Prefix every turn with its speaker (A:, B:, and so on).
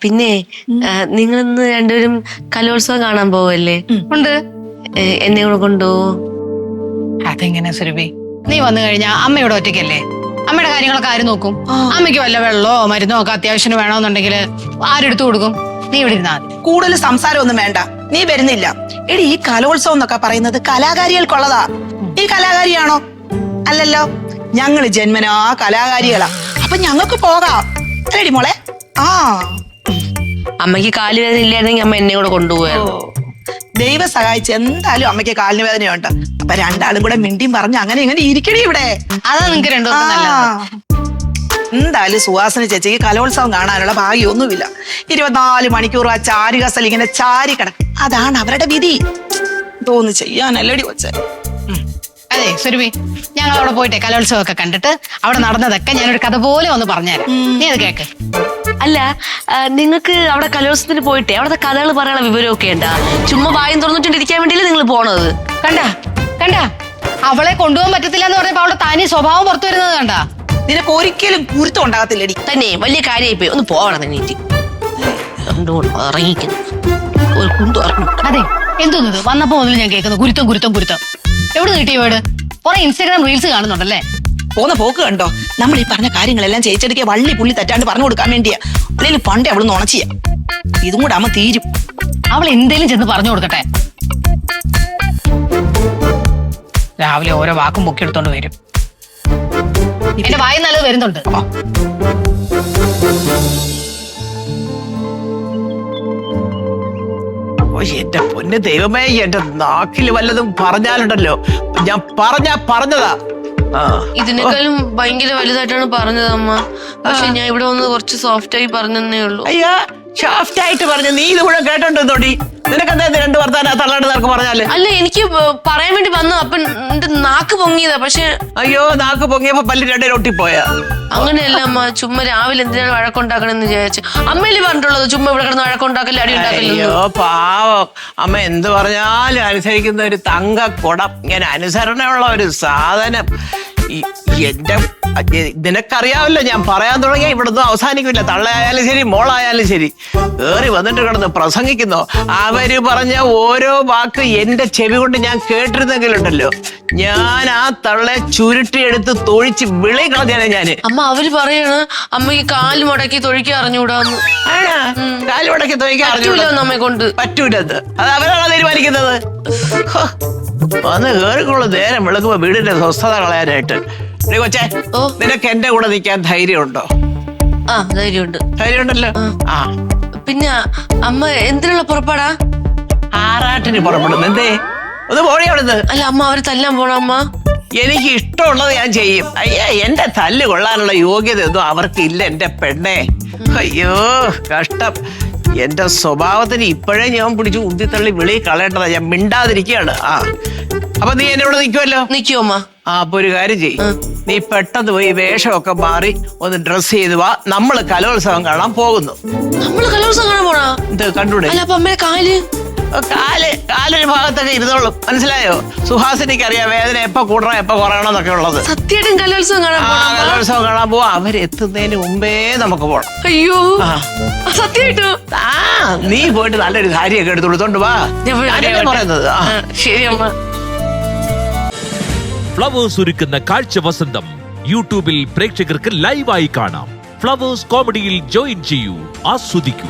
A: പിന്നെ നിങ്ങളിന്ന് രണ്ടുപേരും കലോത്സവം കാണാൻ പോവല്ലേ?
B: ഉണ്ട്.
A: എന്നെ കൂടെ കൊണ്ടുപോവോ?
B: അതെങ്ങനെ സുരഭി? നീ വന്നു കഴിഞ്ഞാ അമ്മയോട് ഒറ്റയ്ക്കല്ലേ? അമ്മയുടെ കാര്യങ്ങളൊക്കെ ആര് നോക്കും? അമ്മയ്ക്ക് വല്ല വെള്ളമോ മരുന്നോ ഒക്കെ അത്യാവശ്യം വേണമെന്നുണ്ടെങ്കിൽ ആരെടുത്തു കൊടുക്കും? നീ ഇവിടെ ഇരുന്നാ മതി.
C: കൂടുതൽ സംസാരമൊന്നും വേണ്ട. നീ വരുന്നില്ല. എടി, ഈ കലോത്സവം എന്നൊക്കെ പറയുന്നത് കലാകാരികൾക്കുള്ളതാ. ഈ കലാകാരിയാണോ? അല്ലല്ലോ. ഞങ്ങള് ജന്മനാ കലാകാരികളാ. അപ്പൊ ഞങ്ങൾക്ക് പോകാം. അല്ലേടി മോളെ? ആ,
A: അമ്മയ്ക്ക് കാലുവേദന ഇല്ലായിരുന്നെങ്കിൽ അമ്മ എന്നെ കൂടെ കൊണ്ടുപോയായിരുന്നു.
C: ദൈവം സഹായിച്ച് എന്തായാലും അമ്മയ്ക്ക് കാലിന് വേദനയുണ്ട്. അപ്പൊ രണ്ടാളും കൂടെ മിണ്ടിയും പറഞ്ഞ് അങ്ങനെ ഇങ്ങനെ ഇരിക്കണേ ഇവിടെ.
B: അതാ നിങ്ങക്ക് രണ്ടുപേർക്കും നല്ലത്.
C: എന്തായാലും സുഹാസിനി ചേച്ചിക്ക് കലോത്സവം കാണാനുള്ള ഭാഗ്യമൊന്നുമില്ല. 24 മണിക്കൂർ ആ ചാരുകസൽ ഇങ്ങനെ ചാരി കിടക്കും. അതാണ് അവരുടെ വിധി. തോന്നു ചെയ്യാനല്ലടി കൊച്ചേ.
B: അതെ സുരഭി, ഞങ്ങൾ അവിടെ പോയിട്ടെ കലോത്സവം ഒക്കെ കണ്ടിട്ട് അവിടെ നടന്നതൊക്കെ ഞാനൊരു കഥ പോലെ ഒന്ന് പറഞ്ഞുതരാം. നീ അത് കേക്ക്.
A: അല്ല, നിങ്ങൾക്ക് അവിടെ കലോത്സവത്തിന് പോയിട്ടേ അവിടുത്തെ കഥകൾ പറയാനുള്ള വിവരമൊക്കെ ഉണ്ടാ? ചുമ്മാ വായും തുറന്നിട്ടിരിക്കാൻ വേണ്ടിയല്ലേ നിങ്ങൾ പോണത്?
B: കണ്ടാ അവളെ കൊണ്ടുപോകാൻ പറ്റത്തില്ല എന്ന് പറഞ്ഞപ്പോ അവളുടെ തനി സ്വഭാവം പുറത്തു വരുന്നത് കണ്ടാ?
C: നിനക്ക് ഒരിക്കലും കുരുത്തം ഉണ്ടാകത്തില്ലടി.
A: തന്നെ വലിയ കാര്യമായിപ്പോയി. ഒന്ന് പോവണം നീറ്റ് ഇറങ്ങിക്കുന്നു.
B: അതെ, എന്തോന്നത് വന്നപ്പോ മുതൽ ഞാൻ കേൾക്കുന്നു കുരുത്തം. എവിടെ കിട്ടിയ വീട്? കുറെ ഇൻസ്റ്റാഗ്രാം റീൽസ് കാണുന്നുണ്ടല്ലേ?
C: പോന്ന പോക്ക് കണ്ടോ? നമ്മൾ ഈ പറഞ്ഞ കാര്യങ്ങളെല്ലാം ചേച്ചടിക്ക് വള്ളി പുള്ളി തെറ്റാണ്ട് പറഞ്ഞു കൊടുക്കാൻ വേണ്ടിയാ. അല്ലെങ്കിൽ പണ്ടേ അവള് നുണച്ചിയ. ഇതും കൂടെ അമ്മ തീരും.
B: അവൾ എന്തേലും ചെന്ന് പറഞ്ഞു കൊടുക്കട്ടെ. രാവിലെ ഓരോ വാക്കും പൊക്കിയെടുത്തോണ്ട് വരും. എന്റെ വായി നല്ലത് വരുന്നുണ്ട്.
D: എന്റെ പൊന്ന് ദൈവമേ, എന്റെ നാക്കിൽ വല്ലതും പറഞ്ഞാലുണ്ടല്ലോ, ഞാൻ പറഞ്ഞതാ.
A: ഇതിനേക്കാളും ഭയങ്കര വലുതായിട്ടാണ് പറഞ്ഞത് അമ്മ. പക്ഷെ ഞാൻ ഇവിടെ വന്ന് കുറച്ച് സോഫ്റ്റ് ആയി പറഞ്ഞേ ഉള്ളൂ.
D: അയ്യാ, ഷാഫ്റ്റ് ആയിട്ട് പറഞ്ഞു. നീ ഇത് മുഴുവൻ കേട്ടോണ്ടോടി? നിനക്കെന്താ രണ്ട് വർത്താനം തള്ളാണ്ട് നിനക്ക് പറഞ്ഞാല്?
A: അല്ല, എനിക്ക് പറയാൻ വേണ്ടി വന്നു. അപ്പൊ എന്റെ നാക്ക് പൊങ്ങിയതാ. പക്ഷെ
D: അയ്യോ, നാക്ക് പൊങ്ങിയപ്പോ പല്ല് രണ്ടേ ഒട്ടിപ്പോയാ?
A: അങ്ങനെയല്ല അമ്മ. ചുമ്മാ രാവിലെ എന്തിനാണ് വഴക്കുണ്ടാക്കണെന്ന് വിചാരിച്ചു. അമ്മയില് പറഞ്ഞിട്ടുള്ളത് ചുമ്മാ ഇവിടെ കിടന്ന് വഴക്കുണ്ടാക്കല്ലേ, അടി ഉണ്ടാക്കല്ലോ.
D: അയ്യോ പാവം അമ്മ, എന്ത് പറഞ്ഞാലും അനുസരിക്കുന്ന ഒരു തങ്കക്കുടം. ഇങ്ങനെ അനുസരണയുള്ള ഒരു സാധനം. എന്റെ നിനക്കറിയാമല്ലോ, ഞാൻ പറയാൻ തുടങ്ങിയ ഇവിടുന്ന് അവസാനിക്കില്ല. തള്ളയായാലും ശരി, മോളായാലും ശരി, കേറി വന്നിട്ട് കിടന്ന് പ്രസംഗിക്കുന്നോ. അവര് പറഞ്ഞ ഓരോ വാക്ക് എന്റെ ചെവി കൊണ്ട് ഞാൻ കേട്ടിരുന്നെങ്കിലുണ്ടല്ലോ, ഞാൻ ആ തള്ളെ ചുരുട്ടിയെടുത്ത് തൊഴിച്ച് വിളി കളഞ്ഞാണ് ഞാന്.
A: അമ്മ, അവര് പറയാണ് അമ്മയ്ക്ക് കാല് മുടക്കി തൊഴിക്കാൻ അറിഞ്ഞുകൂടാന്ന്.
D: ആണ്, കാല് മുടക്കി തൊഴിക്കാൻ അറിഞ്ഞൂടാ
A: നമ്മെ കൊണ്ട്
D: പറ്റൂലത്. അത് അവരാണോ തീരുമാനിക്കുന്നത്? വന്ന് കേറിക്കുള്ള നേരം വിളക്കുമ്പോ വീടിന്റെ സ്വസ്ഥത കളയാനായിട്ട്. കൊച്ചേ, നിനക്ക് എന്റെ കൂടെ നിൽക്കാൻ ധൈര്യമുണ്ടോ?
A: ആ, ധൈര്യമുണ്ട്.
D: ധൈര്യമുണ്ടല്ലോ. ആ,
A: പിന്നെ അമ്മ എന്തിനുള്ള പുറപ്പാടാ?
D: ആറാട്ടിന് പുറപ്പെടുന്നു. എന്തേ? ഒന്ന് പോഴി അവിടുന്ന്.
A: അല്ല അമ്മ, അവര് തല്ലാൻ പോണ അമ്മ?
D: എനിക്ക് ഇഷ്ടമുള്ളത് ഞാൻ ചെയ്യും. അയ്യേ, എന്റെ തല്ല് കൊള്ളാനുള്ള യോഗ്യത ഒന്നും അവർക്കില്ല എന്റെ പെണ്ണെ. അയ്യോ കഷ്ടം. എന്റെ സ്വഭാവത്തിന് ഇപ്പോഴേ ഞാൻ പിടിച്ച് ഉന്തിത്തള്ളി വിളി കളയേണ്ടതാ. ഞാൻ മിണ്ടാതിരിക്കുകയാണ്. ആ, അപ്പൊ നീ എന്നോട് നിൽക്കുമല്ലോ?
A: നിൽക്കുമോ?
D: ആ, അപ്പൊ ഒരു കാര്യം ചെയ്യും. നീ പെട്ടെന്ന് പോയി വേഷമൊക്കെ മാറി ഒന്ന് ഡ്രസ് ചെയ്ത് വാ. നമ്മള് കലോത്സവം കാണാൻ പോകുന്നു.
A: നമ്മള് കലോത്സവം കാണാൻ പോണാ?
D: ഇത് കണ്ടൂടെ?
A: അല്ല, അപ്പൊ അമ്മയുടെ
D: കാലൊരു ഭാഗത്തൊക്കെ ഇരുന്നോളും. മനസ്സിലായോ? സുഹാസിനിക്ക് അറിയാം വേദന എപ്പോ കൂടണം എപ്പോ കുറയണം എന്നൊക്കെ ഉള്ളത്.
A: സത്യമായിട്ടും കലോത്സവം കാണാൻ
D: കലോത്സവം കാണാൻ പോവാ. അവരെത്തുന്നതിന് മുമ്പേ നമുക്ക് പോകണം.
A: അയ്യോ, സത്യമായിട്ടോ?
D: ആ, നീ പോയിട്ട് നല്ലൊരു കാര്യമൊക്കെ എടുത്ത് കൊടുത്തോണ്ട് വാ. പറയുന്നത്
A: ശരി അമ്മ.
E: ഫ്ലവേഴ്സ് ഒരുക്കുന്ന കാഴ്ച വസന്തം യൂട്യൂബിൽ പ്രേക്ഷകർക്ക് ലൈവായി കാണാം. ഫ്ലവേഴ്സ് കോമഡിയിൽ ജോയിൻ ചെയ്യൂ, ആസ്വദിക്കൂ.